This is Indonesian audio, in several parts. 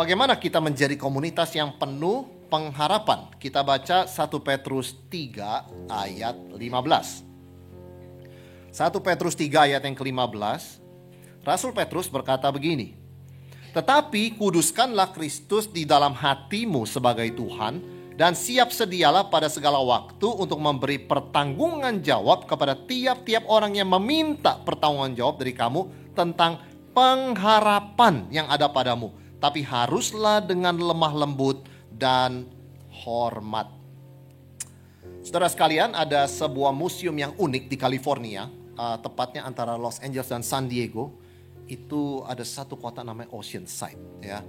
Bagaimana kita menjadi komunitas yang penuh pengharapan? Kita baca 1 Petrus 3 ayat 15. 1 Petrus 3 ayat yang ke-15, Rasul Petrus berkata begini, "Tetapi kuduskanlah Kristus di dalam hatimu sebagai Tuhan, dan siap sedialah pada segala waktu untuk memberi pertanggungan jawab kepada tiap-tiap orang yang meminta pertanggungan jawab dari kamu tentang pengharapan yang ada padamu. Tapi haruslah dengan lemah lembut dan hormat." Saudara sekalian, ada sebuah museum yang unik di California, tepatnya antara Los Angeles dan San Diego. Itu ada satu kota namanya Oceanside, ya.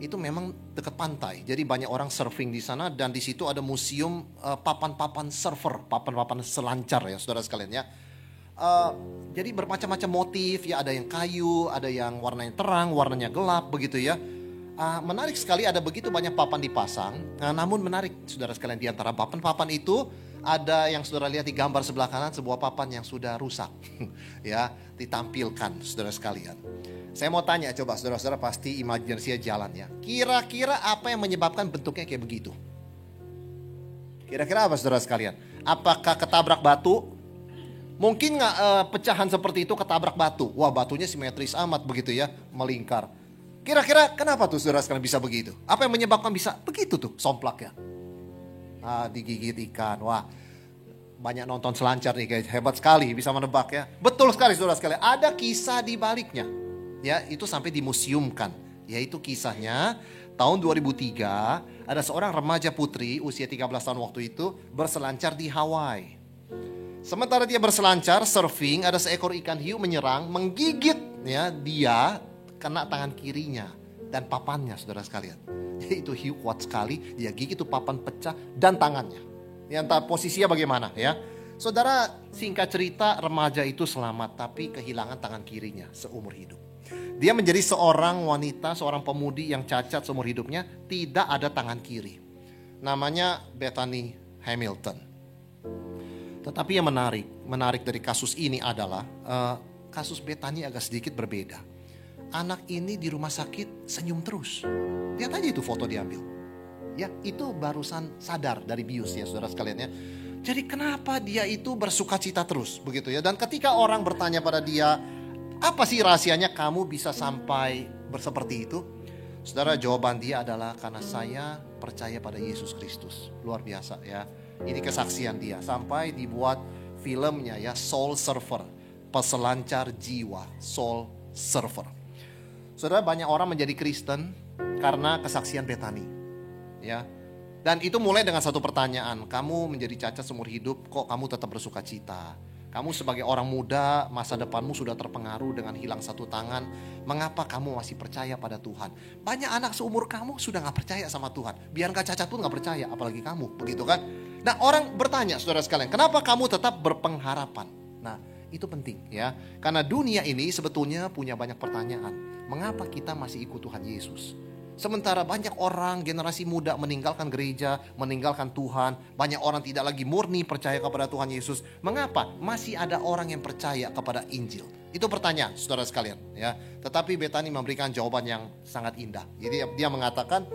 Itu memang dekat pantai, jadi banyak orang surfing di sana, dan di situ ada museum papan-papan surfer, papan-papan selancar, ya saudara sekalian, ya. Jadi bermacam-macam motif, ya, ada yang kayu, ada yang warnanya terang, warnanya gelap, begitu ya. Menarik sekali, ada begitu banyak papan dipasang. Namun menarik saudara sekalian, di antara papan-papan itu ada yang saudara lihat di gambar sebelah kanan, sebuah papan yang sudah rusak, ya, ditampilkan saudara sekalian. Saya mau tanya, coba saudara-saudara pasti imajinasinya jalan, ya. Kira-kira apa yang menyebabkan bentuknya kayak begitu? Kira-kira apa saudara sekalian? Apakah ketabrak batu? Mungkin nggak pecahan seperti itu ketabrak batu? Wah, batunya simetris amat begitu ya, melingkar. Kira-kira kenapa tuh saudara sekalian bisa begitu? Apa yang menyebabkan bisa begitu tuh somplak ya? Digigit ikan. Wah, banyak nonton selancar nih, guys. Hebat sekali bisa menebak ya. Betul sekali saudara sekalian. Ada kisah di baliknya. Ya, itu sampai dimuseumkan. Yaitu kisahnya tahun 2003 ada seorang remaja putri usia 13 tahun waktu itu berselancar di Hawaii. Sementara dia berselancar surfing, ada seekor ikan hiu menyerang, menggigit ya dia, kena tangan kirinya dan papannya saudara sekalian. Itu hiu kuat sekali, dia gigit itu papan pecah dan tangannya. Ya, entah posisinya bagaimana ya. Saudara, singkat cerita remaja itu selamat tapi kehilangan tangan kirinya seumur hidup. Dia menjadi seorang wanita, seorang pemudi yang cacat seumur hidupnya, tidak ada tangan kiri. Namanya Bethany Hamilton. Tetapi yang menarik dari kasus ini adalah kasus Bethany agak sedikit berbeda. Anak ini di rumah sakit senyum terus. Lihat aja itu foto diambil. Ya, itu barusan sadar dari bius ya saudara sekalian ya. Jadi kenapa dia itu bersukacita terus begitu ya. Dan ketika orang bertanya pada dia, apa sih rahasianya kamu bisa sampai seperti itu? Saudara, jawaban dia adalah karena saya percaya pada Yesus Kristus. Luar biasa ya. Ini kesaksian dia. Sampai dibuat filmnya ya, Soul Surfer. Peselancar jiwa, Soul Surfer. Saudara, banyak orang menjadi Kristen karena kesaksian Bethany. Ya. Dan itu mulai dengan satu pertanyaan. Kamu menjadi cacat seumur hidup, kok kamu tetap bersukacita? Kamu sebagai orang muda, masa depanmu sudah terpengaruh dengan hilang satu tangan. Mengapa kamu masih percaya pada Tuhan? Banyak anak seumur kamu sudah gak percaya sama Tuhan. Biar gak cacat pun gak percaya, apalagi kamu. Begitu kan? Nah, orang bertanya saudara sekalian, kenapa kamu tetap berpengharapan? Nah, itu penting ya. Karena dunia ini sebetulnya punya banyak pertanyaan. Mengapa kita masih ikut Tuhan Yesus? Sementara banyak orang generasi muda meninggalkan gereja, meninggalkan Tuhan. Banyak orang tidak lagi murni percaya kepada Tuhan Yesus. Mengapa masih ada orang yang percaya kepada Injil? Itu pertanyaan saudara sekalian ya. Tetapi Bethany memberikan jawaban yang sangat indah. Jadi dia mengatakan,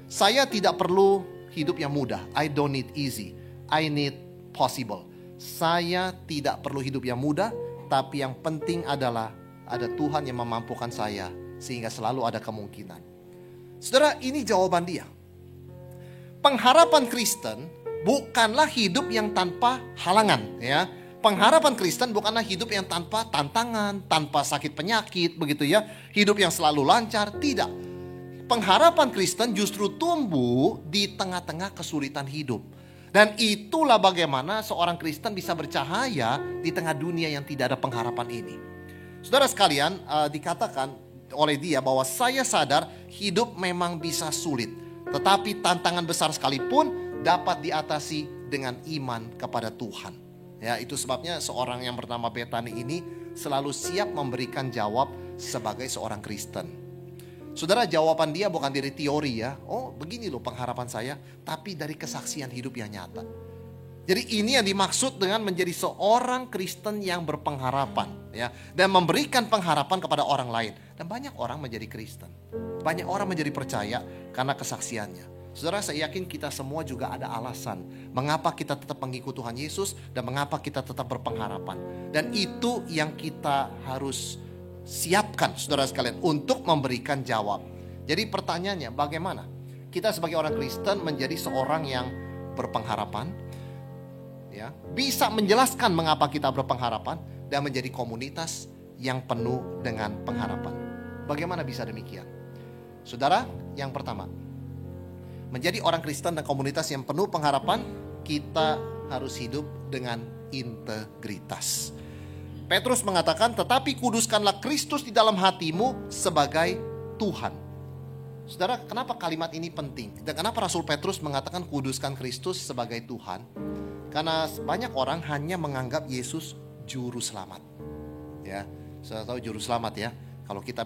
saya tidak perlu hidup yang mudah. I don't need easy, I need possible. Saya tidak perlu hidup yang mudah, tapi yang penting adalah ada Tuhan yang memampukan saya sehingga selalu ada kemungkinan. Saudara, ini jawaban dia. Pengharapan Kristen bukanlah hidup yang tanpa halangan ya. Pengharapan Kristen bukanlah hidup yang tanpa tantangan, tanpa sakit penyakit begitu ya. Hidup yang selalu lancar, tidak. Pengharapan Kristen justru tumbuh di tengah-tengah kesulitan hidup. Dan itulah bagaimana seorang Kristen bisa bercahaya di tengah dunia yang tidak ada pengharapan ini. Saudara sekalian, dikatakan oleh dia bahwa saya sadar hidup memang bisa sulit. Tetapi tantangan besar sekalipun dapat diatasi dengan iman kepada Tuhan. Ya, itu sebabnya seorang yang bernama Bethany ini selalu siap memberikan jawab sebagai seorang Kristen. Saudara, jawaban dia bukan dari teori ya. Oh begini loh pengharapan saya. Tapi dari kesaksian hidup yang nyata. Jadi ini yang dimaksud dengan menjadi seorang Kristen yang berpengharapan, ya, dan memberikan pengharapan kepada orang lain. Dan banyak orang menjadi Kristen, banyak orang menjadi percaya karena kesaksiannya. Saudara, saya yakin kita semua juga ada alasan mengapa kita tetap mengikuti Tuhan Yesus dan mengapa kita tetap berpengharapan. Dan itu yang kita harus siapkan, saudara sekalian, untuk memberikan jawab. Jadi pertanyaannya, bagaimana kita sebagai orang Kristen menjadi seorang yang berpengharapan, ya, bisa menjelaskan mengapa kita berpengharapan dan menjadi komunitas yang penuh dengan pengharapan. Bagaimana bisa demikian? Saudara, yang pertama, menjadi orang Kristen dan komunitas yang penuh pengharapan, kita harus hidup dengan integritas. Petrus mengatakan, tetapi kuduskanlah Kristus di dalam hatimu sebagai Tuhan. Saudara, kenapa kalimat ini penting? Dan kenapa Rasul Petrus mengatakan kuduskan Kristus sebagai Tuhan? Karena banyak orang hanya menganggap Yesus juru selamat. Ya, saya tahu juru selamat ya. Kalau kita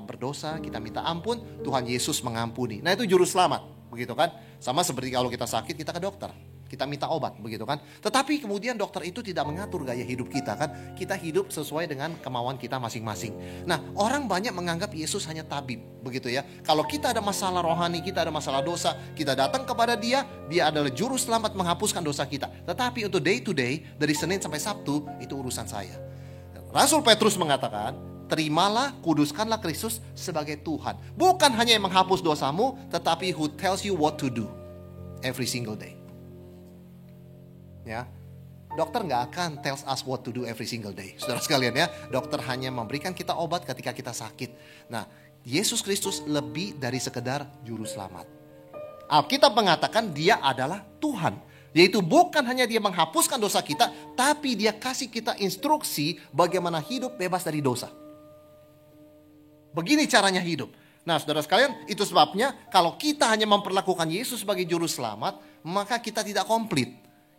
berdosa, kita minta ampun, Tuhan Yesus mengampuni. Nah, itu juru selamat, begitu kan? Sama seperti kalau kita sakit, kita ke dokter, kita minta obat, begitu kan? Tetapi kemudian dokter itu tidak mengatur gaya hidup kita kan? Kita hidup sesuai dengan kemauan kita masing-masing. Nah, orang banyak menganggap Yesus hanya tabib, begitu ya. Kalau kita ada masalah rohani, kita ada masalah dosa, kita datang kepada Dia, Dia adalah juru selamat menghapuskan dosa kita. Tetapi untuk day to day, dari Senin sampai Sabtu, itu urusan saya. Rasul Petrus mengatakan, terimalah, kuduskanlah Kristus sebagai Tuhan. Bukan hanya yang menghapus dosamu, tetapi who tells you what to do every single day. Ya, dokter nggak akan tells us what to do every single day, saudara sekalian ya. Dokter hanya memberikan kita obat ketika kita sakit. Nah, Yesus Kristus lebih dari sekedar juru selamat. Alkitab mengatakan Dia adalah Tuhan, yaitu bukan hanya Dia menghapuskan dosa kita, tapi Dia kasih kita instruksi bagaimana hidup bebas dari dosa. Begini caranya hidup. Nah, saudara sekalian, itu sebabnya kalau kita hanya memperlakukan Yesus sebagai juru selamat, maka kita tidak komplit.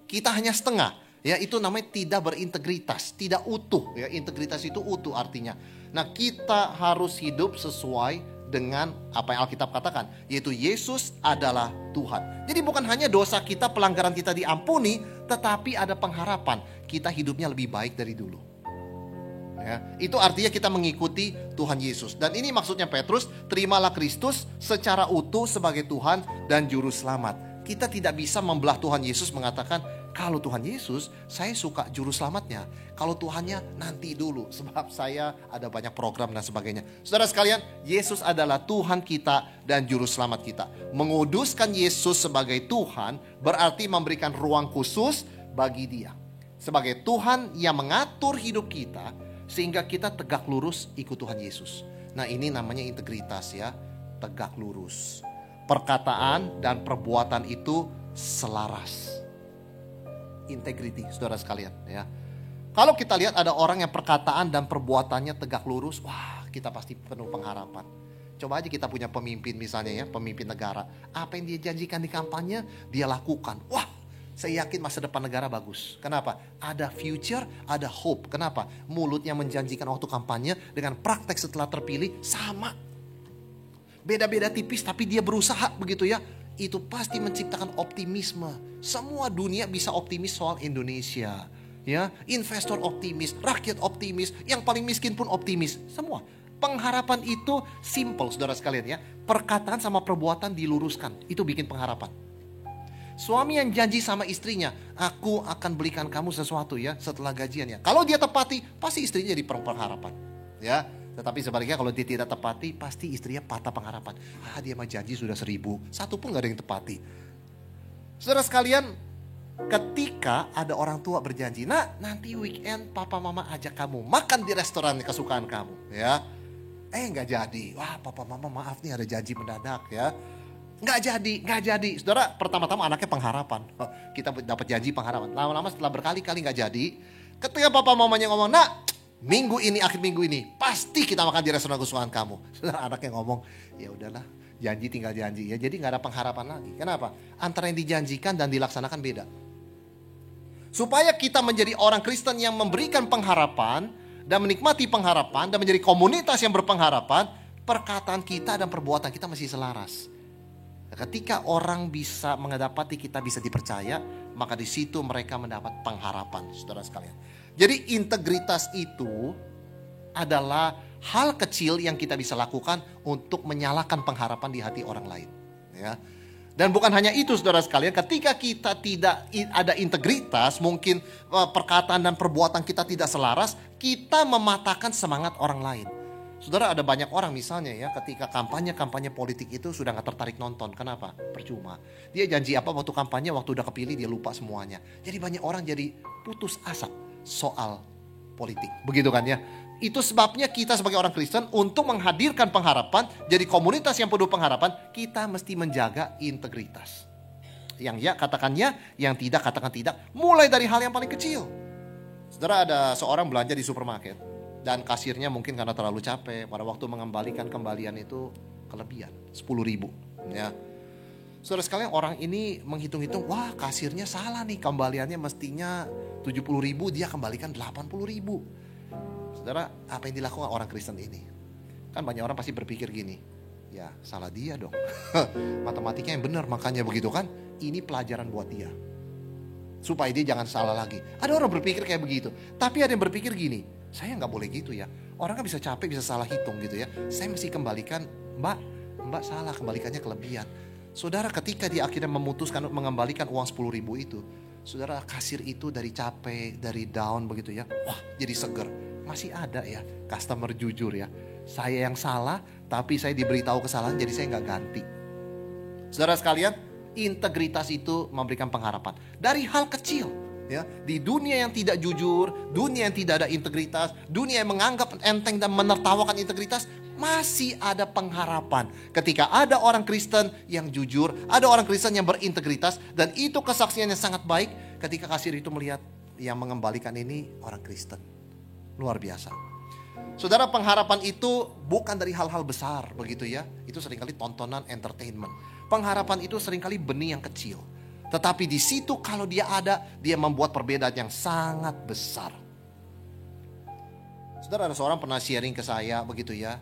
Kita hanya setengah. Ya, itu namanya tidak berintegritas, tidak utuh. Ya, integritas itu utuh artinya. Nah, kita harus hidup sesuai dengan apa yang Alkitab katakan, yaitu Yesus adalah Tuhan. Jadi bukan hanya dosa kita, pelanggaran kita diampuni, tetapi ada pengharapan kita hidupnya lebih baik dari dulu. Ya, itu artinya kita mengikuti Tuhan Yesus. Dan ini maksudnya Petrus, terimalah Kristus secara utuh sebagai Tuhan dan Juru Selamat. Kita tidak bisa membelah Tuhan Yesus mengatakan, kalau Tuhan Yesus, saya suka Juru Selamatnya. Kalau Tuhannya nanti dulu, sebab saya ada banyak program dan sebagainya. Saudara sekalian, Yesus adalah Tuhan kita dan Juru Selamat kita. Menguduskan Yesus sebagai Tuhan berarti memberikan ruang khusus bagi Dia. Sebagai Tuhan yang mengatur hidup kita, sehingga kita tegak lurus ikut Tuhan Yesus. Nah, ini namanya integritas ya, tegak lurus. Perkataan dan perbuatan itu selaras. Integrity, saudara sekalian ya. Kalau kita lihat ada orang yang perkataan dan perbuatannya tegak lurus, wah, kita pasti penuh pengharapan. Coba aja kita punya pemimpin misalnya ya, pemimpin negara. Apa yang dia janjikan di kampanye, dia lakukan. Wah, saya yakin masa depan negara bagus. Kenapa? Ada future, ada hope. Kenapa? Mulutnya menjanjikan waktu kampanye dengan praktek setelah terpilih sama. Beda-beda tipis tapi dia berusaha begitu ya. Itu pasti menciptakan optimisme. Semua dunia bisa optimis soal Indonesia. Ya, investor optimis, rakyat optimis, yang paling miskin pun optimis. Semua. Pengharapan itu simple, saudara sekalian ya. Perkataan sama perbuatan diluruskan. Itu bikin pengharapan. Suami yang janji sama istrinya, aku akan belikan kamu sesuatu ya setelah gajiannya. Kalau dia tepati, pasti istrinya jadi pengharapan. Ya, tetapi sebaliknya kalau dia tidak tepati, pasti istrinya patah pengharapan. Dia mah janji sudah 1000, satu pun gak ada yang tepati. Saudara sekalian, ketika ada orang tua berjanji, nah nanti weekend papa mama ajak kamu makan di restoran kesukaan kamu. Ya, gak jadi. Wah, papa mama maaf nih ada janji mendadak ya. Nggak jadi. Saudara, pertama-tama anaknya pengharapan. Kita dapat janji pengharapan. Lama-lama setelah berkali-kali nggak jadi. Ketika papa mamanya ngomong, nah minggu ini, akhir minggu ini, pasti kita makan di restoran kesukaan kamu. Saudara, anaknya ngomong, ya udahlah, janji tinggal janji ya. Jadi nggak ada pengharapan lagi. Kenapa? Antara yang dijanjikan dan dilaksanakan beda. Supaya kita menjadi orang Kristen yang memberikan pengharapan dan menikmati pengharapan dan menjadi komunitas yang berpengharapan, perkataan kita dan perbuatan kita mesti selaras. Ketika orang bisa mendapati kita bisa dipercaya, maka di situ mereka mendapat pengharapan, saudara sekalian. Jadi integritas itu adalah hal kecil yang kita bisa lakukan untuk menyalakan pengharapan di hati orang lain. Ya. Dan bukan hanya itu, saudara sekalian, ketika kita tidak ada integritas, mungkin perkataan dan perbuatan kita tidak selaras, kita mematahkan semangat orang lain. Saudara, ada banyak orang misalnya ya, ketika kampanye politik itu sudah gak tertarik nonton. Kenapa? Percuma. Dia janji apa waktu kampanye, waktu udah kepilih dia lupa semuanya. Jadi banyak orang jadi putus asa soal politik. Begitu kan ya? Itu sebabnya kita sebagai orang Kristen untuk menghadirkan pengharapan, jadi komunitas yang penuh pengharapan, kita mesti menjaga integritas. Yang ya katakan ya, yang tidak katakan tidak. Mulai dari hal yang paling kecil. Saudara, ada seorang belanja di supermarket. Dan kasirnya mungkin karena terlalu capek, pada waktu mengembalikan kembalian itu kelebihan 10.000 ya. Saudara sekalian, orang ini menghitung-hitung, wah kasirnya salah nih, kembaliannya mestinya 70.000, dia kembalikan 80.000. Saudara, apa yang dilakukan orang Kristen ini? Kan banyak orang pasti berpikir gini, ya salah dia dong. Matematikanya yang benar, makanya begitu kan. Ini pelajaran buat dia, supaya dia jangan salah lagi. Ada orang berpikir kayak begitu. Tapi ada yang berpikir gini, saya gak boleh gitu ya. Orang kan bisa capek, bisa salah hitung gitu ya. Saya mesti kembalikan, mbak salah, kembalikannya kelebihan. Saudara, ketika dia akhirnya memutuskan mengembalikan uang 10.000 itu, saudara, kasir itu dari capek, dari down begitu ya, wah jadi seger. Masih ada ya customer jujur ya. Saya yang salah, tapi saya diberitahu kesalahan, jadi saya gak ganti. Saudara sekalian, integritas itu memberikan pengharapan dari hal kecil. Ya, di dunia yang tidak jujur, dunia yang tidak ada integritas, dunia yang menganggap enteng dan menertawakan integritas, masih ada pengharapan. Ketika ada orang Kristen yang jujur, ada orang Kristen yang berintegritas, dan itu kesaksiannya sangat baik. Ketika kasir itu melihat yang mengembalikan ini orang Kristen, luar biasa. Saudara, pengharapan itu bukan dari hal-hal besar begitu ya. Itu seringkali tontonan entertainment. Pengharapan itu seringkali benih yang kecil. Tetapi di situ kalau dia ada, dia membuat perbedaan yang sangat besar. Saudara, ada seorang pernah sharing ke saya begitu ya.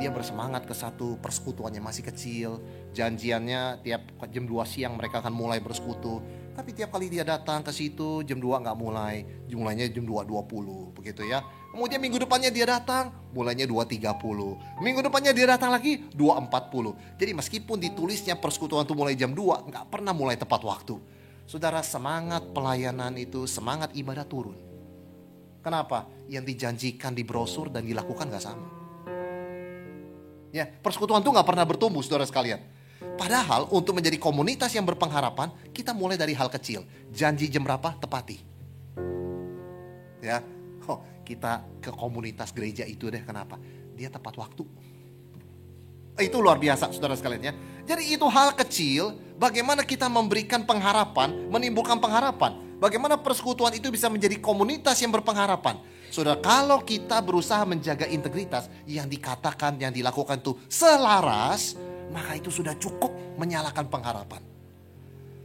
Dia bersemangat ke satu persekutuannya masih kecil. Janjiannya tiap jam 2 siang mereka akan mulai bersekutu. Tapi tiap kali dia datang ke situ jam 2 gak mulai. Mulainya jam 2.20 begitu ya. Kemudian minggu depannya dia datang, mulainya 2.30. Minggu depannya dia datang lagi 2.40. Jadi meskipun ditulisnya persekutuan itu mulai jam 2, gak pernah mulai tepat waktu. Saudara, semangat pelayanan itu, semangat ibadah turun. Kenapa? Yang dijanjikan di brosur dan dilakukan gak sama. Ya, persekutuan itu gak pernah bertumbuh, saudara sekalian. Padahal untuk menjadi komunitas yang berpengharapan, kita mulai dari hal kecil. Janji jam berapa, tepati. Ya, kita ke komunitas gereja itu deh, kenapa? Dia tepat waktu. Itu luar biasa, saudara sekalian ya. Jadi itu hal kecil, bagaimana kita memberikan pengharapan, menimbulkan pengharapan. Bagaimana persekutuan itu bisa menjadi komunitas yang berpengharapan. Saudara, kalau kita berusaha menjaga integritas, yang dikatakan, yang dilakukan itu selaras, maka itu sudah cukup menyalakan pengharapan.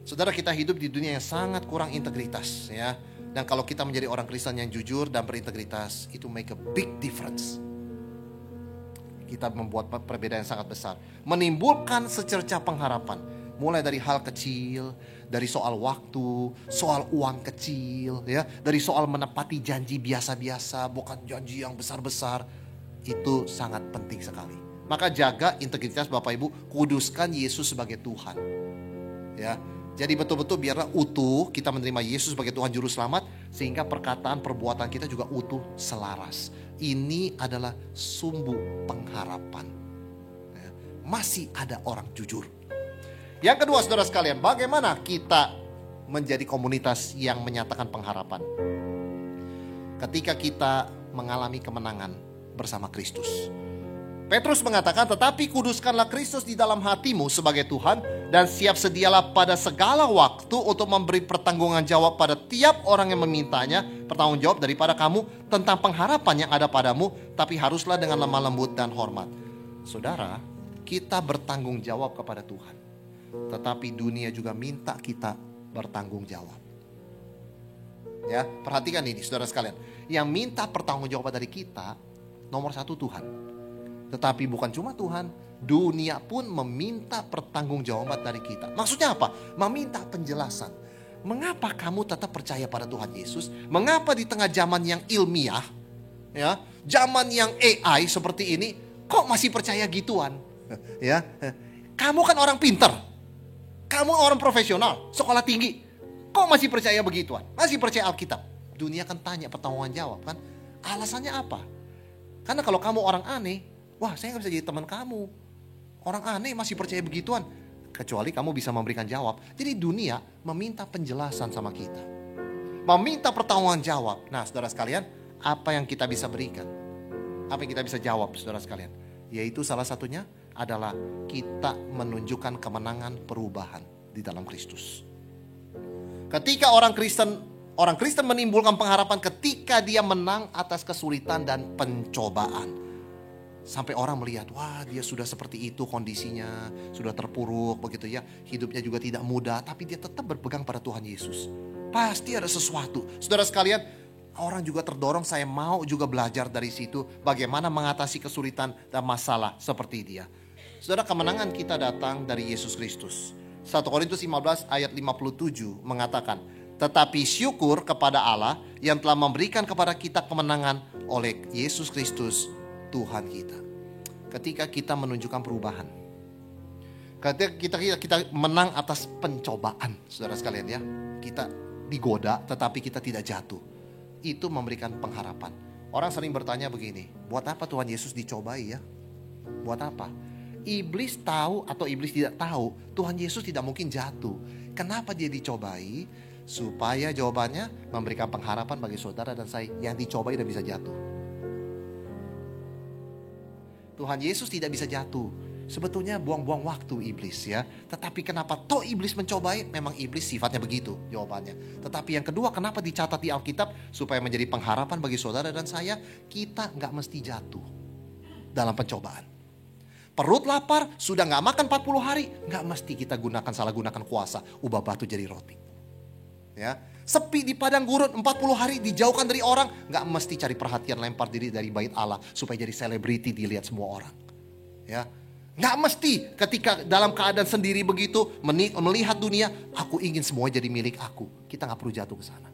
Saudara, kita hidup di dunia yang sangat kurang integritas ya. Dan kalau kita menjadi orang Kristen yang jujur dan berintegritas, itu make a big difference. Kita membuat perbedaan yang sangat besar. Menimbulkan secercah pengharapan. Mulai dari hal kecil, dari soal waktu, soal uang kecil, ya, dari soal menepati janji biasa-biasa, bukan janji yang besar-besar. Itu sangat penting sekali. Maka jaga integritas Bapak Ibu, kuduskan Yesus sebagai Tuhan. Ya. Jadi betul-betul biarlah utuh kita menerima Yesus sebagai Tuhan Juru Selamat, sehingga perkataan perbuatan kita juga utuh selaras. Ini adalah sumbu pengharapan. Masih ada orang jujur. Yang kedua, saudara sekalian, bagaimana kita menjadi komunitas yang menyatakan pengharapan? Ketika kita mengalami kemenangan bersama Kristus. Petrus mengatakan, tetapi kuduskanlah Kristus di dalam hatimu sebagai Tuhan, dan siap sedialah pada segala waktu untuk memberi pertanggungan jawab pada tiap orang yang memintanya, pertanggung jawab daripada kamu tentang pengharapan yang ada padamu, tapi haruslah dengan lemah lembut dan hormat. Saudara, kita bertanggung jawab kepada Tuhan, tetapi dunia juga minta kita bertanggung jawab. Ya, perhatikan ini saudara sekalian, yang minta pertanggungjawaban dari kita nomor satu Tuhan. Tetapi bukan cuma Tuhan, dunia pun meminta pertanggungjawaban dari kita. Maksudnya apa? Meminta penjelasan. Mengapa kamu tetap percaya pada Tuhan Yesus? Mengapa di tengah zaman yang ilmiah, ya, zaman yang AI seperti ini, kok masih percaya gituan? Ya, kamu kan orang pinter, kamu orang profesional, sekolah tinggi, kok masih percaya begituan? Masih percaya Alkitab? Dunia kan tanya, pertanggung jawab kan? Alasannya apa? Karena kalau kamu orang aneh, wah saya gak bisa jadi teman kamu. Orang aneh masih percaya begituan. Kecuali kamu bisa memberikan jawab. Jadi dunia meminta penjelasan sama kita. Meminta pertanggung jawab. Nah saudara sekalian, apa yang kita bisa berikan? Apa yang kita bisa jawab saudara sekalian? Yaitu salah satunya adalah kita menunjukkan kemenangan perubahan di dalam Kristus. Ketika orang Kristen menimbulkan pengharapan ketika dia menang atas kesulitan dan pencobaan. Sampai orang melihat, wah dia sudah seperti itu kondisinya, sudah terpuruk begitu ya. Hidupnya juga tidak mudah, tapi dia tetap berpegang pada Tuhan Yesus. Pasti ada sesuatu. Saudara sekalian, orang juga terdorong, saya mau juga belajar dari situ. Bagaimana mengatasi kesulitan dan masalah seperti dia. Saudara, kemenangan kita datang dari Yesus Kristus. 1 Korintus 15 ayat 57 mengatakan, tetapi syukur kepada Allah yang telah memberikan kepada kita kemenangan oleh Yesus Kristus Tuhan kita. Ketika kita menunjukkan perubahan, ketika kita menang atas pencobaan, saudara sekalian ya, kita digoda tetapi kita tidak jatuh, itu memberikan pengharapan. Orang sering bertanya begini, buat apa Tuhan Yesus dicobai ya? Buat apa? Iblis tahu atau iblis tidak tahu, Tuhan Yesus tidak mungkin jatuh. Kenapa dia dicobai? Supaya jawabannya memberikan pengharapan bagi saudara dan saya yang dicobai dan bisa jatuh. Tuhan Yesus tidak bisa jatuh. Sebetulnya buang-buang waktu iblis ya. Tetapi kenapa toh iblis mencobai? Memang iblis sifatnya begitu jawabannya. Tetapi yang kedua, kenapa dicatat di Alkitab? Supaya menjadi pengharapan bagi saudara dan saya. Kita gak mesti jatuh dalam pencobaan. Perut lapar, sudah gak makan 40 hari. Gak mesti kita salah gunakan kuasa. Ubah batu jadi roti. Ya, sepi di padang gurun 40 hari dijauhkan dari orang, gak mesti cari perhatian, lempar diri dari bait Allah supaya jadi selebriti dilihat semua orang. Ya, gak mesti ketika dalam keadaan sendiri begitu melihat dunia, aku ingin semua jadi milik aku. Kita gak perlu jatuh ke sana.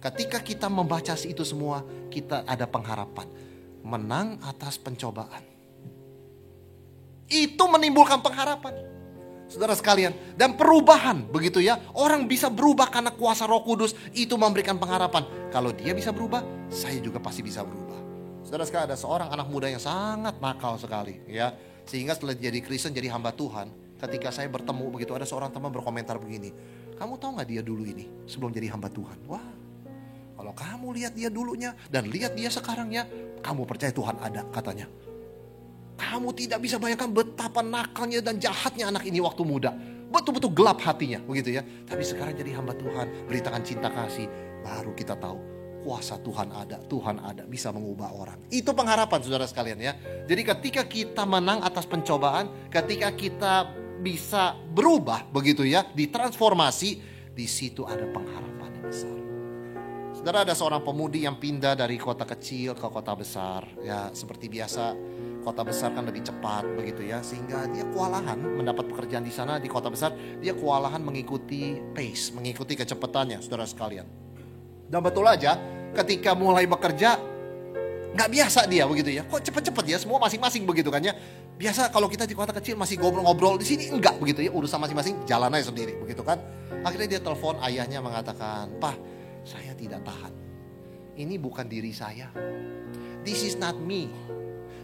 Ketika kita membaca itu semua, kita ada pengharapan, menang atas pencobaan. Itu menimbulkan pengharapan. Saudara sekalian, dan perubahan begitu ya. Orang bisa berubah karena kuasa Roh Kudus, itu memberikan pengharapan. Kalau dia bisa berubah, saya juga pasti bisa berubah. Saudara sekalian, ada seorang anak muda yang sangat nakal sekali ya. Sehingga setelah jadi Kristen, jadi hamba Tuhan, ketika saya bertemu begitu, ada seorang teman berkomentar begini, kamu tahu gak dia dulu ini sebelum jadi hamba Tuhan? Wah, kalau kamu lihat dia dulunya dan lihat dia sekarangnya, kamu percaya Tuhan ada, katanya. Kamu tidak bisa bayangkan betapa nakalnya dan jahatnya anak ini waktu muda. Betul-betul gelap hatinya, begitu ya. Tapi sekarang jadi hamba Tuhan, beritakan cinta kasih, baru kita tahu kuasa Tuhan ada, bisa mengubah orang. Itu pengharapan saudara sekalian ya. Jadi ketika kita menang atas pencobaan, ketika kita bisa berubah begitu ya, ditransformasi, di situ ada pengharapan yang besar. Saudara, ada seorang pemudi yang pindah dari kota kecil ke kota besar. Ya, seperti biasa, kota besar kan lebih cepat begitu ya. Sehingga dia kewalahan mendapat pekerjaan di sana di kota besar. Dia kewalahan mengikuti pace, mengikuti kecepatannya saudara sekalian. Dan betul aja ketika mulai bekerja, gak biasa dia begitu ya. Kok cepet-cepet ya, semua masing-masing begitu kan ya. Biasa kalau kita di kota kecil masih ngobrol-ngobrol, di sini enggak begitu ya. Urusan masing-masing jalan aja sendiri begitu kan. Akhirnya dia telepon ayahnya mengatakan, "Pak, saya tidak tahan. Ini bukan diri saya. This is not me.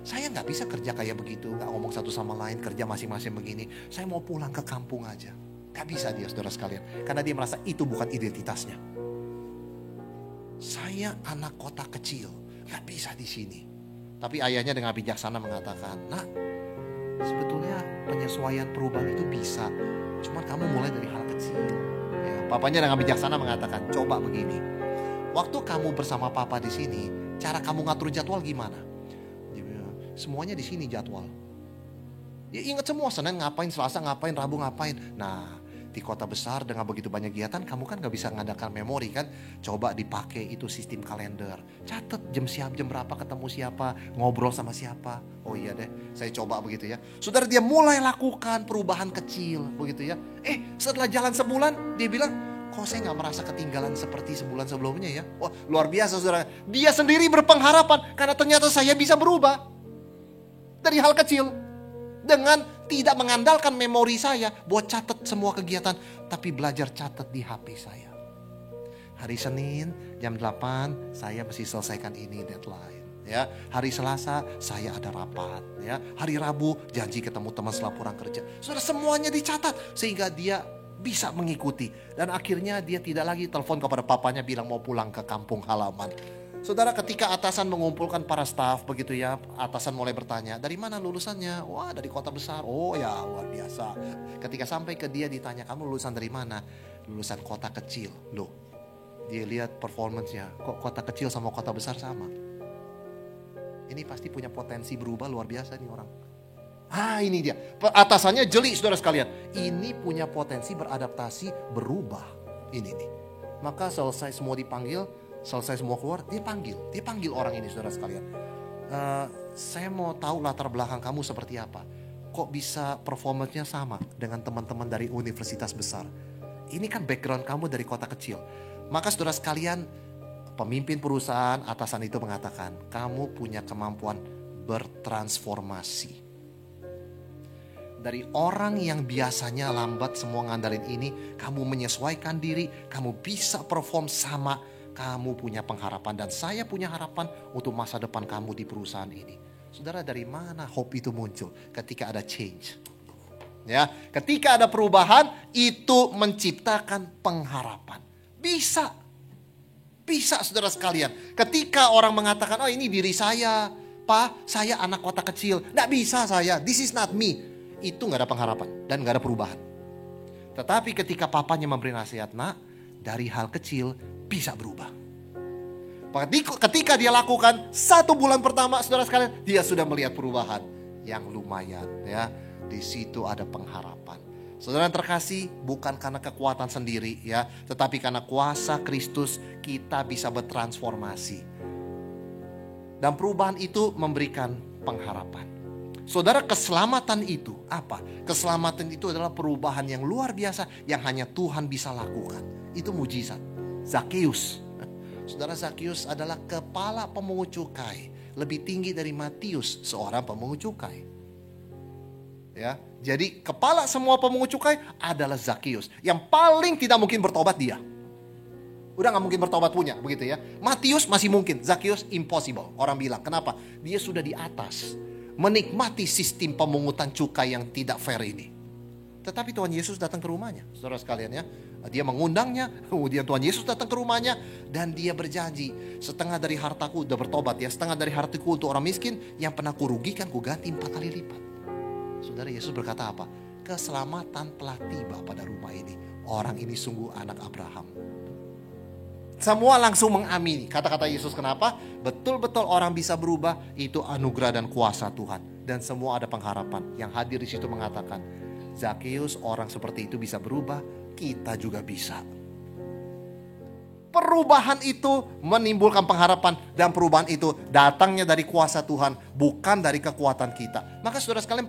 Saya gak bisa kerja kayak begitu, gak ngomong satu sama lain, kerja masing-masing begini. Saya mau pulang ke kampung aja." Gak bisa dia saudara sekalian. Karena dia merasa itu bukan identitasnya. Saya anak kota kecil, gak bisa di sini. Tapi ayahnya dengan bijaksana mengatakan, "Nak, sebetulnya penyesuaian perubahan itu bisa. Cuma kamu mulai dari hal kecil." Ya, papanya dengan bijaksana mengatakan, "Coba begini. Waktu kamu bersama papa di sini, cara kamu ngatur jadwal gimana?" Dia bilang, "Semuanya di sini jadwal." Dia ingat semua, Senin ngapain, Selasa ngapain, Rabu ngapain. Nah, Di kota besar dengan begitu banyak kegiatan, kamu kan gak bisa mengadakan memori kan. Coba dipakai itu sistem kalender. Catat jam berapa ketemu siapa, ngobrol sama siapa. Oh iya deh, saya coba begitu ya. Saudara, dia mulai lakukan perubahan kecil begitu ya. Setelah jalan sebulan, dia bilang, kok saya gak merasa ketinggalan seperti sebulan sebelumnya ya. Wah, luar biasa saudara. Dia sendiri berpengharapan karena ternyata saya bisa berubah. Dari hal kecil. Dengan tidak mengandalkan memori saya buat catat semua kegiatan, tapi belajar catat di HP saya. Hari Senin jam 8 saya mesti selesaikan ini deadline. Ya, hari Selasa saya ada rapat. Ya, hari Rabu janji ketemu teman setelah pulang kerja. Saudara, semuanya dicatat sehingga dia bisa mengikuti. Dan akhirnya dia tidak lagi telepon kepada papanya bilang mau pulang ke kampung halaman. Saudara, ketika atasan mengumpulkan para staf begitu ya, atasan mulai bertanya, dari mana lulusannya? Wah, dari kota besar. Oh ya, luar biasa. Ketika sampai ke dia ditanya, kamu lulusan dari mana? Lulusan kota kecil. Loh, dia lihat performance-nya, kok kota kecil sama kota besar sama? Ini pasti punya potensi berubah luar biasa nih orang. Ini dia. Atasannya jeli saudara sekalian. Ini punya potensi beradaptasi, berubah. Ini nih. Maka selesai semua dipanggil, selesai semua keluar, dia panggil orang ini saudara sekalian. Saya mau tahu latar belakang kamu seperti apa. Kok bisa performanya sama dengan teman-teman dari universitas besar? Ini kan background kamu dari kota kecil. Maka saudara sekalian, pemimpin perusahaan, atasan itu mengatakan, kamu punya kemampuan bertransformasi. Dari orang yang biasanya lambat semua ngandalin ini, kamu menyesuaikan diri, kamu bisa perform sama. Kamu punya pengharapan dan saya punya harapan untuk masa depan kamu di perusahaan ini. Saudara, dari mana hope itu muncul? Ketika ada change. Ya, ketika ada perubahan, itu menciptakan pengharapan. Bisa saudara sekalian. Ketika orang mengatakan, oh ini diri saya, Pak, saya anak kota kecil. Nggak bisa saya, this is not me. Itu nggak ada pengharapan dan nggak ada perubahan. Tetapi ketika papanya memberi nasihat, nak, dari hal kecil bisa berubah. Ketika dia lakukan 1 bulan pertama, saudara sekalian, dia sudah melihat perubahan yang lumayan ya. Di situ ada pengharapan. Saudara yang terkasih, bukan karena kekuatan sendiri ya, tetapi karena kuasa Kristus kita bisa bertransformasi. Dan perubahan itu memberikan pengharapan. Saudara, keselamatan itu apa? Keselamatan itu adalah perubahan yang luar biasa yang hanya Tuhan bisa lakukan. Itu mujizat. Zakheus. Saudara, Zakheus adalah kepala pemungut cukai, lebih tinggi dari Matius, seorang pemungut cukai. Ya, jadi kepala semua pemungut cukai adalah Zakheus. Yang paling tidak mungkin bertobat dia. Udah gak mungkin bertobat punya, begitu ya. Matius masih mungkin, Zakheus impossible. Orang bilang, kenapa? Dia sudah di atas, menikmati sistem pemungutan cukai yang tidak fair ini. Tetapi Tuhan Yesus datang ke rumahnya, saudara sekalian ya. Dia mengundangnya, kemudian Tuhan Yesus datang ke rumahnya dan dia berjanji, setengah dari hartaku udah bertobat ya, setengah dari hartaku untuk orang miskin yang pernah kurugikan kuganti 4 kali lipat. Saudara, Yesus berkata apa? Keselamatan telah tiba pada rumah ini. Orang ini sungguh anak Abraham. Semua langsung mengamini kata-kata Yesus. Kenapa? Betul-betul orang bisa berubah, itu anugerah dan kuasa Tuhan. Dan semua ada pengharapan. Yang hadir di situ mengatakan, Zakheus, orang seperti itu bisa berubah, kita juga bisa. Perubahan itu menimbulkan pengharapan, dan perubahan itu datangnya dari kuasa Tuhan, bukan dari kekuatan kita. Maka saudara sekalian,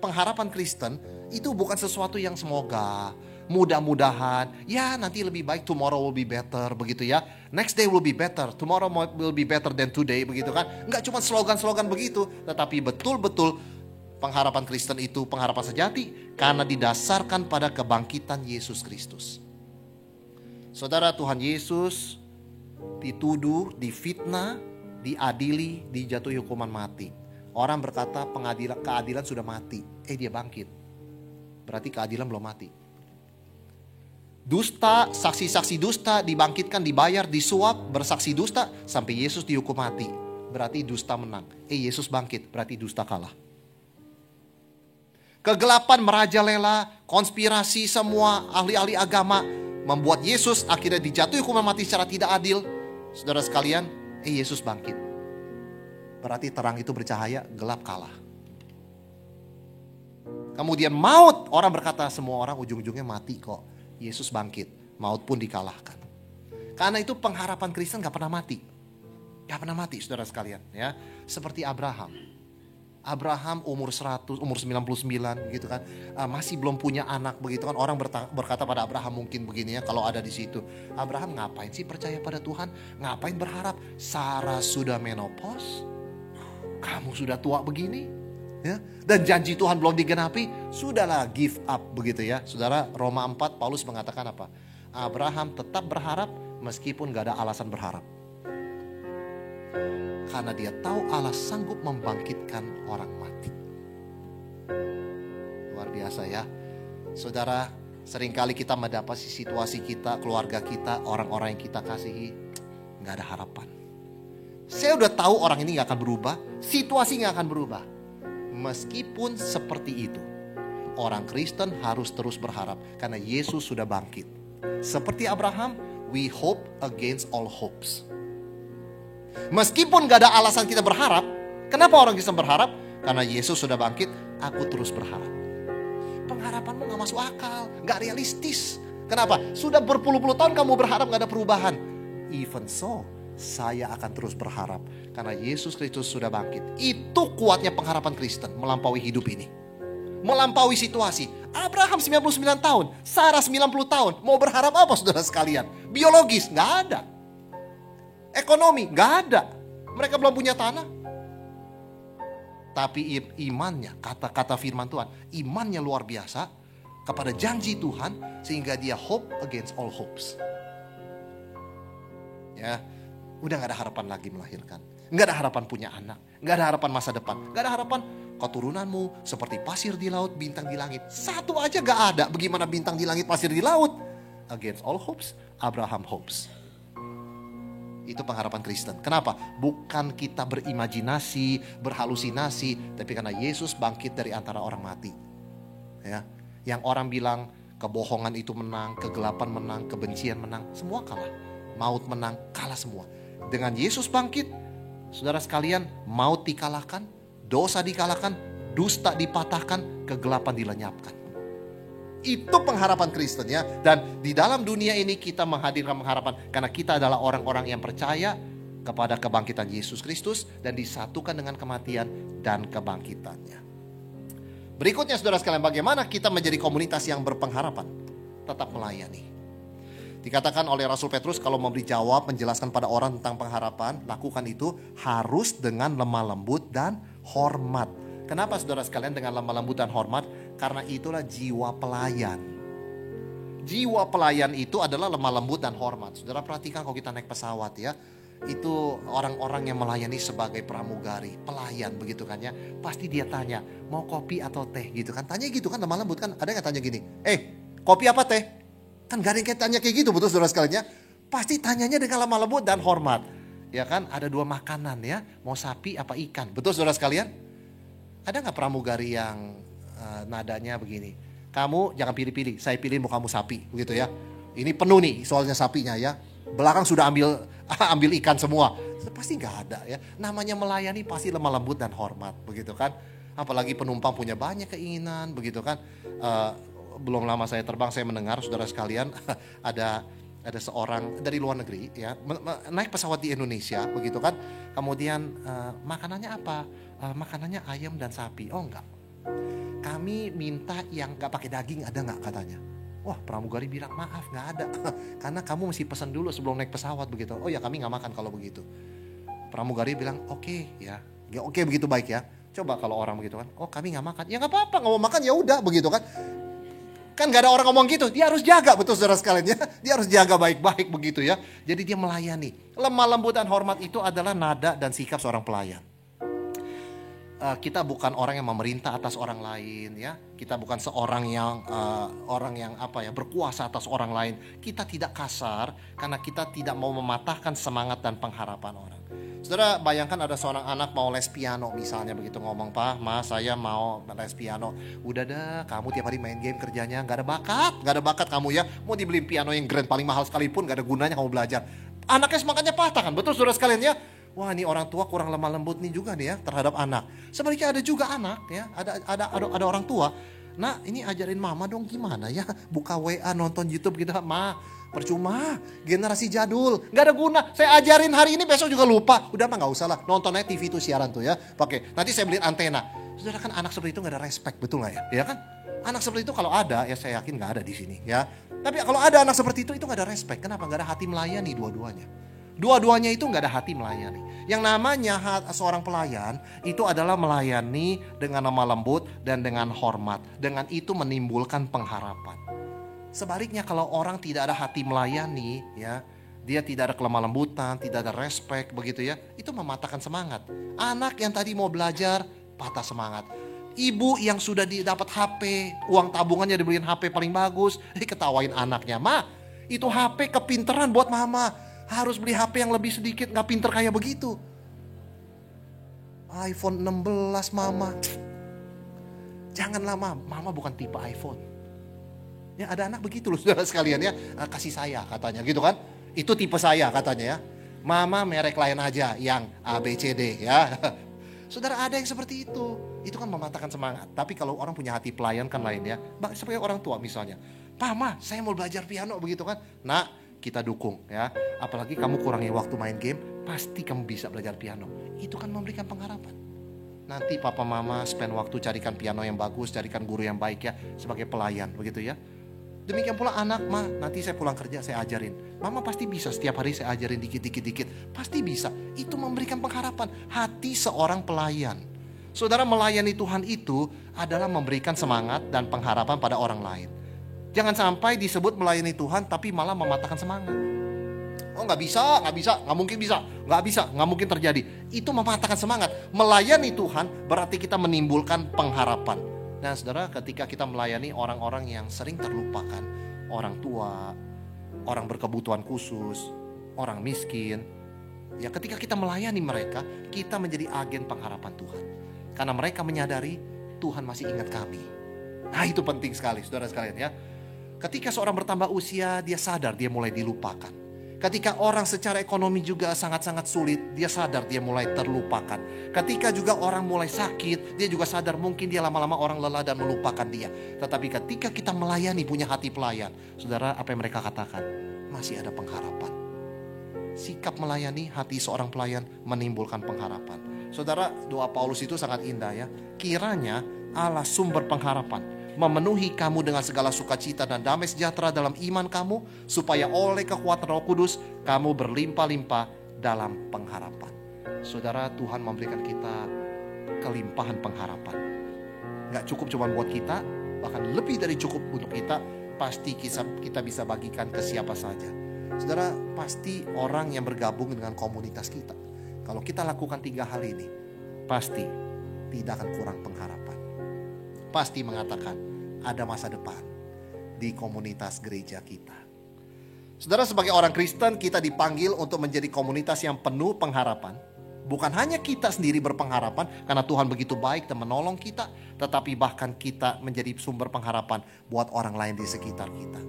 pengharapan Kristen itu bukan sesuatu yang semoga, mudah-mudahan, ya nanti lebih baik, tomorrow will be better, begitu ya. Next day will be better, tomorrow will be better than today, begitu kan. Enggak cuma slogan-slogan begitu, tetapi betul-betul pengharapan Kristen itu pengharapan sejati karena didasarkan pada kebangkitan Yesus Kristus. Saudara, Tuhan Yesus dituduh, difitnah, diadili, dijatuhi hukuman mati. Orang berkata keadilan sudah mati. Dia bangkit. Berarti keadilan belum mati. Dusta, saksi-saksi dusta dibangkitkan, dibayar, disuap, bersaksi dusta sampai Yesus dihukum mati. Berarti dusta menang. Yesus bangkit, berarti dusta kalah. Kegelapan merajalela, konspirasi semua ahli-ahli agama membuat Yesus akhirnya dijatuhi hukuman mati secara tidak adil. Saudara sekalian, Yesus bangkit. Berarti terang itu bercahaya, gelap kalah. Kemudian maut, orang berkata semua orang ujung-ujungnya mati kok. Yesus bangkit, maut pun dikalahkan. Karena itu pengharapan Kristen gak pernah mati. Gak pernah mati saudara sekalian ya. Seperti Abraham. Abraham umur 100, umur 99 gitu kan. Masih belum punya anak begitu kan. Orang berkata pada Abraham mungkin begini ya kalau ada di situ. Abraham ngapain sih percaya pada Tuhan? Ngapain berharap? Sarah sudah menopause. Kamu sudah tua begini. Ya, dan janji Tuhan belum digenapi, sudahlah give up begitu ya. Saudara, Roma 4 Paulus mengatakan apa? Abraham tetap berharap meskipun gak ada alasan berharap. Karena dia tahu Allah sanggup membangkitkan orang mati. Luar biasa ya. Saudara, seringkali kita mendapati situasi kita, keluarga kita, orang-orang yang kita kasihi, gak ada harapan. Saya udah tahu orang ini gak akan berubah, situasi gak akan berubah. Meskipun seperti itu, orang Kristen harus terus berharap karena Yesus sudah bangkit. Seperti Abraham, we hope against all hopes. Meskipun gak ada alasan kita berharap, kenapa orang Kristen berharap? Karena Yesus sudah bangkit, aku terus berharap. Pengharapanmu gak masuk akal, gak realistis. Kenapa? Sudah berpuluh-puluh tahun kamu berharap gak ada perubahan. Even so, saya akan terus berharap karena Yesus Kristus sudah bangkit. Itu kuatnya pengharapan Kristen melampaui hidup ini, melampaui situasi. Abraham 99 tahun, Sarah 90 tahun. Mau berharap apa saudara sekalian? Biologis gak ada, ekonomi gak ada, mereka belum punya tanah. Tapi imannya, kata-kata firman Tuhan, imannya luar biasa kepada janji Tuhan sehingga dia hope against all hopes. Ya, udah gak ada harapan lagi melahirkan. Gak ada harapan punya anak. Gak ada harapan masa depan. Gak ada harapan keturunanmu seperti pasir di laut, bintang di langit. Satu aja gak ada. Bagaimana bintang di langit, pasir di laut? Against all hopes, Abraham hopes. Itu pengharapan Kristen. Kenapa? Bukan kita berimajinasi, berhalusinasi, tapi karena Yesus bangkit dari antara orang mati. Ya, yang orang bilang kebohongan itu menang, kegelapan menang, kebencian menang, semua kalah. Maut menang, kalah semua. Dengan Yesus bangkit, saudara sekalian, maut dikalahkan, dosa dikalahkan, dusta dipatahkan, kegelapan dilenyapkan. Itu pengharapan Kristen ya. Dan di dalam dunia ini kita menghadirkan pengharapan karena kita adalah orang-orang yang percaya kepada kebangkitan Yesus Kristus dan disatukan dengan kematian dan kebangkitannya. Berikutnya saudara sekalian, bagaimana kita menjadi komunitas yang berpengharapan? Tetap melayani. Dikatakan oleh Rasul Petrus kalau memberi jawab, menjelaskan pada orang tentang pengharapan, lakukan itu harus dengan lemah lembut dan hormat. Kenapa saudara sekalian dengan lemah lembut dan hormat? Karena itulah jiwa pelayan. Jiwa pelayan itu adalah lemah lembut dan hormat. Saudara perhatikan kalau kita naik pesawat ya, itu orang-orang yang melayani sebagai pramugari, pelayan begitu kan ya. Pasti dia tanya, mau kopi atau teh gitu kan. Tanya gitu kan, lemah lembut kan. Ada yang tanya gini, kopi apa teh? Kan gak ada yang tanya kayak gitu, betul saudara sekalian ya. Pasti tanyanya dengan lemah lembut dan hormat. Ya kan, ada dua makanan ya, mau sapi apa ikan. Betul saudara sekalian? Ada gak pramugari yang nadanya begini, kamu jangan pilih-pilih, saya pilih mau kamu sapi begitu ya. Ini penuh nih soalnya sapinya ya, belakang sudah ambil ikan semua. Pasti gak ada ya. Namanya melayani pasti lemah lembut dan hormat begitu kan. Apalagi penumpang punya banyak keinginan begitu kan. Belum lama saya terbang, saya mendengar saudara sekalian ada seorang dari luar negeri ya, naik pesawat di Indonesia begitu kan. Kemudian makanannya apa? Makanannya ayam dan sapi. Oh enggak, kami minta yang gak pakai daging, ada gak katanya. Wah, pramugari bilang maaf gak ada karena kamu mesti pesan dulu sebelum naik pesawat begitu. Oh ya, kami gak makan kalau begitu. Pramugari bilang oke ya, oke begitu baik ya. Coba kalau orang begitu kan, oh kami gak makan, ya gak apa-apa, gak mau makan ya udah begitu kan. Kan gak ada orang ngomong gitu, dia harus jaga, betul saudara sekalian ya. Dia harus jaga baik-baik begitu ya. Jadi dia melayani. Lemah lembut dan hormat itu adalah nada dan sikap seorang pelayan. Kita bukan orang yang memerintah atas orang lain ya. Kita bukan seorang yang berkuasa atas orang lain. Kita tidak kasar karena kita tidak mau mematahkan semangat dan pengharapan orang. Saudara bayangkan ada seorang anak mau les piano misalnya begitu, ngomong, "Pak, Ma, saya mau les piano." Udah dah, kamu tiap hari main game kerjanya, gak ada bakat kamu ya. Mau dibeliin piano yang grand paling mahal sekalipun gak ada gunanya kamu belajar. Anaknya semangatnya patah kan, betul saudara sekalian ya. Wah, ini orang tua kurang lemah lembut nih juga nih ya terhadap anak. Sebaliknya ada juga anak ya, ada orang tua Nak, ini ajarin mama dong gimana ya, buka WA, nonton YouTube gitu. Ma, percuma, generasi jadul, nggak ada guna. Saya ajarin hari ini, besok juga lupa. Udah mah nggak usah lah, nonton aja TV itu siaran tuh ya. Pakai, nanti saya beliin antena. Saudara, kan anak seperti itu nggak ada respect, betul nggak ya? Ya kan? Anak seperti itu kalau ada, ya saya yakin nggak ada di sini ya. Tapi kalau ada anak seperti itu nggak ada respect. Kenapa? Nggak ada hati melayani dua-duanya. Dua-duanya itu nggak ada hati melayani. Yang namanya seorang pelayan itu adalah melayani dengan lemah lembut dan dengan hormat. Dengan itu menimbulkan pengharapan. Sebaliknya kalau orang tidak ada hati melayani, ya, dia tidak ada kelemah lembutan, tidak ada respect, begitu ya, itu mematahkan semangat. Anak yang tadi mau belajar patah semangat. Ibu yang sudah dapat HP, uang tabungannya dibeliin HP paling bagus, diketawain anaknya. Ma, itu HP kepinteran buat mama. Harus beli HP yang lebih sedikit, gak pinter kayak begitu. iPhone 16 mama. Janganlah mama bukan tipe iPhone. Ya ada anak begitu loh saudara sekalian ya. Kasih saya katanya gitu kan. Itu tipe saya katanya ya. Mama merek lain aja yang ABCD ya. Saudara ada yang seperti itu. Itu kan mematahkan semangat. Tapi kalau orang punya hati pelayan kan lain ya. Seperti orang tua misalnya. Mama saya mau belajar piano begitu kan. Nak, kita dukung ya. Apalagi kamu kurangi waktu main game, pasti kamu bisa belajar piano. Itu kan memberikan pengharapan. Nanti papa mama spend waktu carikan piano yang bagus, carikan guru yang baik ya, sebagai pelayan begitu ya. Demikian pula anak, ma, nanti saya pulang kerja saya ajarin. Mama pasti bisa, setiap hari saya ajarin dikit-dikit. Pasti bisa. Itu memberikan pengharapan. Hati seorang pelayan. Saudara, melayani Tuhan itu adalah memberikan semangat dan pengharapan pada orang lain. Jangan sampai disebut melayani Tuhan tapi malah mematahkan semangat. Oh nggak bisa, nggak mungkin bisa, nggak mungkin terjadi. Itu mematahkan semangat. Melayani Tuhan berarti kita menimbulkan pengharapan. Nah saudara, ketika kita melayani orang-orang yang sering terlupakan, orang tua, orang berkebutuhan khusus, orang miskin, ya ketika kita melayani mereka, kita menjadi agen pengharapan Tuhan. Karena mereka menyadari Tuhan masih ingat kami. Nah itu penting sekali saudara sekalian ya. Ketika seorang bertambah usia, dia sadar dia mulai dilupakan. Ketika orang secara ekonomi juga sangat-sangat sulit, dia sadar dia mulai terlupakan. Ketika juga orang mulai sakit, dia juga sadar mungkin dia lama-lama orang lelah dan melupakan dia. Tetapi ketika kita melayani, punya hati pelayan, saudara, apa yang mereka katakan? Masih ada pengharapan. Sikap melayani hati seorang pelayan menimbulkan pengharapan. Saudara, doa Paulus itu sangat indah ya. Kiranya Allah sumber pengharapan memenuhi kamu dengan segala sukacita dan damai sejahtera dalam iman kamu, supaya oleh kekuatan Roh Kudus kamu berlimpah-limpah dalam pengharapan. Saudara, Tuhan memberikan kita kelimpahan pengharapan. Gak cukup cuma buat kita, bahkan lebih dari cukup untuk kita. Pasti kita bisa bagikan ke siapa saja. Saudara, pasti orang yang bergabung dengan komunitas kita, kalau kita lakukan 3 hal ini, pasti tidak akan kurang pengharapan. Pasti mengatakan ada masa depan di komunitas gereja kita. Saudara, sebagai orang Kristen kita dipanggil untuk menjadi komunitas yang penuh pengharapan. Bukan hanya kita sendiri berpengharapan karena Tuhan begitu baik dan menolong kita, tetapi bahkan kita menjadi sumber pengharapan buat orang lain di sekitar kita.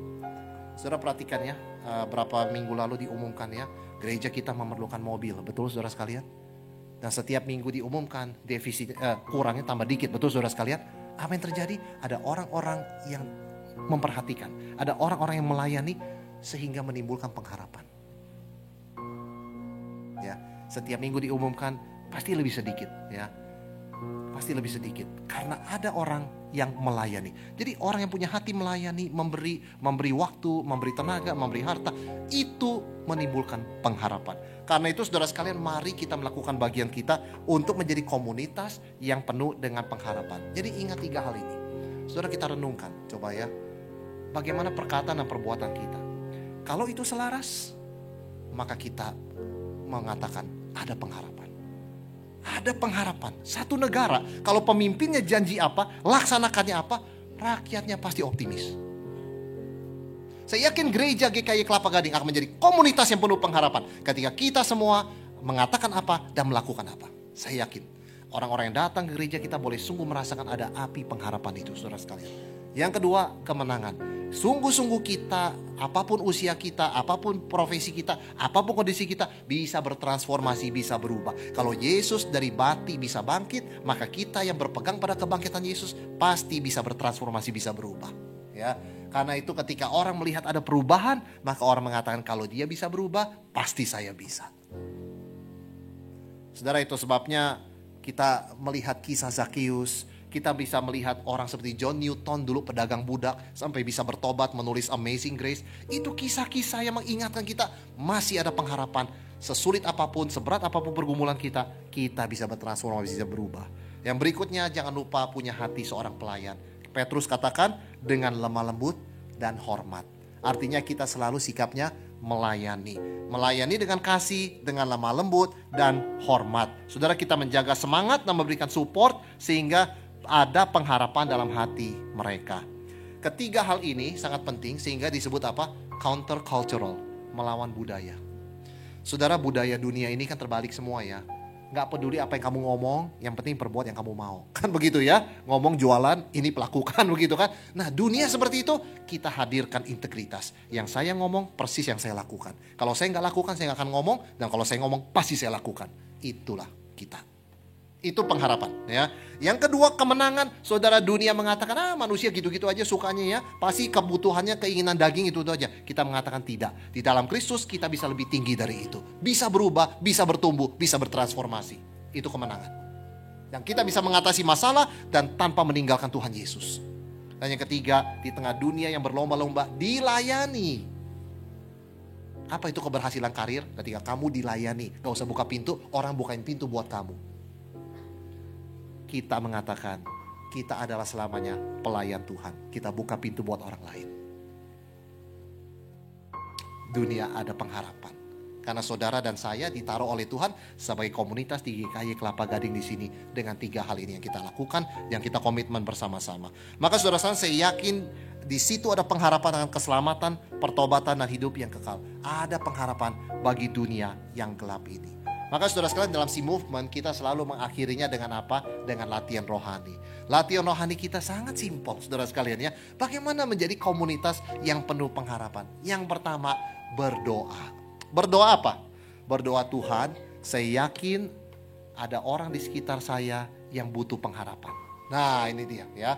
Saudara perhatikan ya, berapa minggu lalu diumumkan ya, gereja kita memerlukan mobil, betul saudara sekalian? Dan setiap minggu diumumkan defisit kurangnya tambah dikit, betul saudara sekalian? Apa yang terjadi? Ada orang-orang yang memperhatikan, ada orang-orang yang melayani sehingga menimbulkan pengharapan. Ya, setiap minggu diumumkan pasti lebih sedikit, ya. Pasti lebih sedikit karena ada orang yang melayani. Jadi orang yang punya hati melayani, memberi waktu, memberi tenaga, memberi harta, itu menimbulkan pengharapan. Karena itu saudara sekalian, mari kita melakukan bagian kita untuk menjadi komunitas yang penuh dengan pengharapan. Jadi ingat 3 hal ini. Saudara, kita renungkan, coba ya. Bagaimana perkataan dan perbuatan kita. Kalau itu selaras, maka kita mengatakan ada pengharapan. Ada pengharapan. Satu negara, kalau pemimpinnya janji apa, laksanakannya apa, rakyatnya pasti optimis. Saya yakin gereja GKI Kelapa Gading akan menjadi komunitas yang penuh pengharapan ketika kita semua mengatakan apa dan melakukan apa. Saya yakin orang-orang yang datang ke gereja kita boleh sungguh merasakan ada api pengharapan itu, saudara sekalian. Yang kedua, kemenangan. Sungguh-sungguh kita, apapun usia kita, apapun profesi kita, apapun kondisi kita, bisa bertransformasi, bisa berubah. Kalau Yesus dari mati bisa bangkit, maka kita yang berpegang pada kebangkitan Yesus pasti bisa bertransformasi, bisa berubah. Ya, karena itu ketika orang melihat ada perubahan, maka orang mengatakan kalau dia bisa berubah, pasti saya bisa. Saudara, itu sebabnya kita melihat kisah Zakheus. Kita bisa melihat orang seperti John Newton, dulu pedagang budak, sampai bisa bertobat, menulis Amazing Grace. Itu kisah-kisah yang mengingatkan kita masih ada pengharapan. Sesulit apapun, seberat apapun pergumulan kita bisa bertransformasi, bisa berubah. Yang berikutnya, jangan lupa punya hati seorang pelayan. Petrus katakan dengan lemah lembut dan hormat. Artinya kita selalu sikapnya melayani. Melayani dengan kasih, dengan lemah lembut dan hormat. Saudara, kita menjaga semangat dan memberikan support sehingga ada pengharapan dalam hati mereka. Ketiga hal ini sangat penting sehingga disebut apa? Counter cultural, melawan budaya. Saudara, budaya dunia ini kan terbalik semua ya. Gak peduli apa yang kamu ngomong, yang penting perbuat yang kamu mau. Kan begitu ya, ngomong jualan, ini pelakukan begitu kan. Nah, dunia seperti itu, kita hadirkan integritas. Yang saya ngomong, persis yang saya lakukan. Kalau saya gak lakukan, saya gak akan ngomong. Dan kalau saya ngomong, pasti saya lakukan. Itulah kita. Itu pengharapan ya. Yang kedua, kemenangan. Saudara, dunia mengatakan manusia gitu-gitu aja sukanya ya, pasti kebutuhannya, keinginan daging itu aja. Kita mengatakan tidak. Di dalam Kristus kita bisa lebih tinggi dari itu. Bisa berubah, bisa bertumbuh, bisa bertransformasi. Itu kemenangan. Dan kita bisa mengatasi masalah dan tanpa meninggalkan Tuhan Yesus. Dan yang ketiga, di tengah dunia yang berlomba-lomba, dilayani. Apa itu keberhasilan karir? Ketika kamu dilayani, gak usah buka pintu, orang bukain pintu buat kamu. Kita mengatakan, kita adalah selamanya pelayan Tuhan. Kita buka pintu buat orang lain. Dunia ada pengharapan. Karena saudara dan saya ditaruh oleh Tuhan sebagai komunitas di GKY Kelapa Gading di sini. Dengan 3 hal ini yang kita lakukan, yang kita komitmen bersama-sama. Maka saudara saya yakin di situ ada pengharapan dengan keselamatan, pertobatan dan hidup yang kekal. Ada pengharapan bagi dunia yang gelap ini. Maka saudara sekalian, dalam si movement kita selalu mengakhirinya dengan apa? Dengan latihan rohani. Latihan rohani kita sangat simpel saudara sekalian ya. Bagaimana menjadi komunitas yang penuh pengharapan? Yang pertama, berdoa. Berdoa apa? Berdoa, Tuhan, saya yakin ada orang di sekitar saya yang butuh pengharapan. Nah, ini dia ya.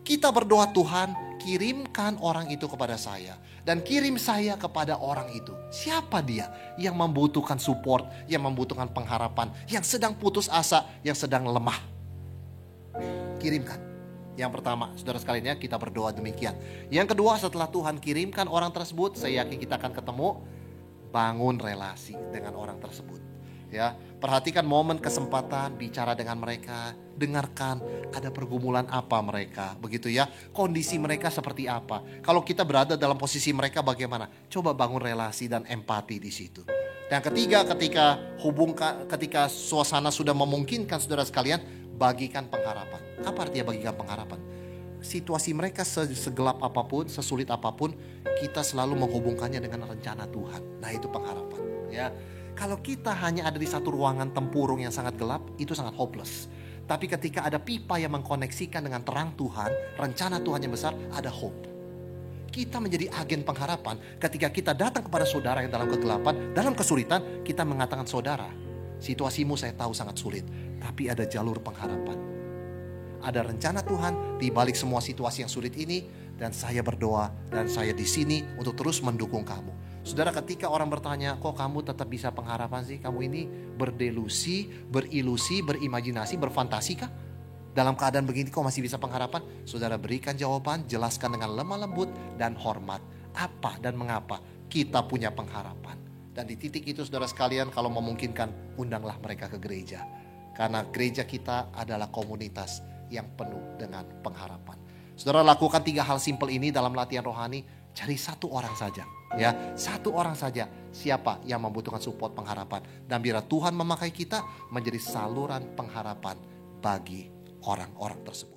Kita berdoa, Tuhan, kirimkan orang itu kepada saya. Dan kirim saya kepada orang itu. Siapa dia yang membutuhkan support, yang membutuhkan pengharapan, yang sedang putus asa, yang sedang lemah. Kirimkan. Yang pertama, saudara sekalian ya, kita berdoa demikian. Yang kedua, setelah Tuhan kirimkan orang tersebut, saya yakin kita akan ketemu, bangun relasi dengan orang tersebut. Ya, perhatikan momen kesempatan, bicara dengan mereka, dengarkan ada pergumulan apa mereka, begitu ya. Kondisi mereka seperti apa. Kalau kita berada dalam posisi mereka bagaimana? Coba bangun relasi dan empati di situ. Dan ketiga, ketika suasana sudah memungkinkan saudara sekalian, bagikan pengharapan. Apa artinya bagikan pengharapan? Situasi mereka segelap apapun, sesulit apapun, kita selalu menghubungkannya dengan rencana Tuhan. Nah, itu pengharapan ya. Kalau kita hanya ada di satu ruangan tempurung yang sangat gelap, itu sangat hopeless. Tapi ketika ada pipa yang mengkoneksikan dengan terang Tuhan, rencana Tuhan yang besar, ada hope. Kita menjadi agen pengharapan ketika kita datang kepada saudara yang dalam kegelapan, dalam kesulitan, kita mengatakan, saudara, situasimu saya tahu sangat sulit, tapi ada jalur pengharapan. Ada rencana Tuhan di balik semua situasi yang sulit ini, dan saya berdoa dan saya di sini untuk terus mendukung kamu. Saudara, ketika orang bertanya, kok kamu tetap bisa pengharapan sih? Kamu ini berdelusi, berilusi, berimajinasi, berfantasi kah? Dalam keadaan begini kok masih bisa pengharapan? Saudara, berikan jawaban, jelaskan dengan lemah lembut dan hormat. Apa dan mengapa kita punya pengharapan. Dan di titik itu saudara sekalian, kalau memungkinkan, undanglah mereka ke gereja. Karena gereja kita adalah komunitas yang penuh dengan pengharapan. Saudara, lakukan 3 hal simpel ini dalam latihan rohani. Cari 1 orang saja ya, 1 orang saja siapa yang membutuhkan support pengharapan, dan biar Tuhan memakai kita menjadi saluran pengharapan bagi orang-orang tersebut.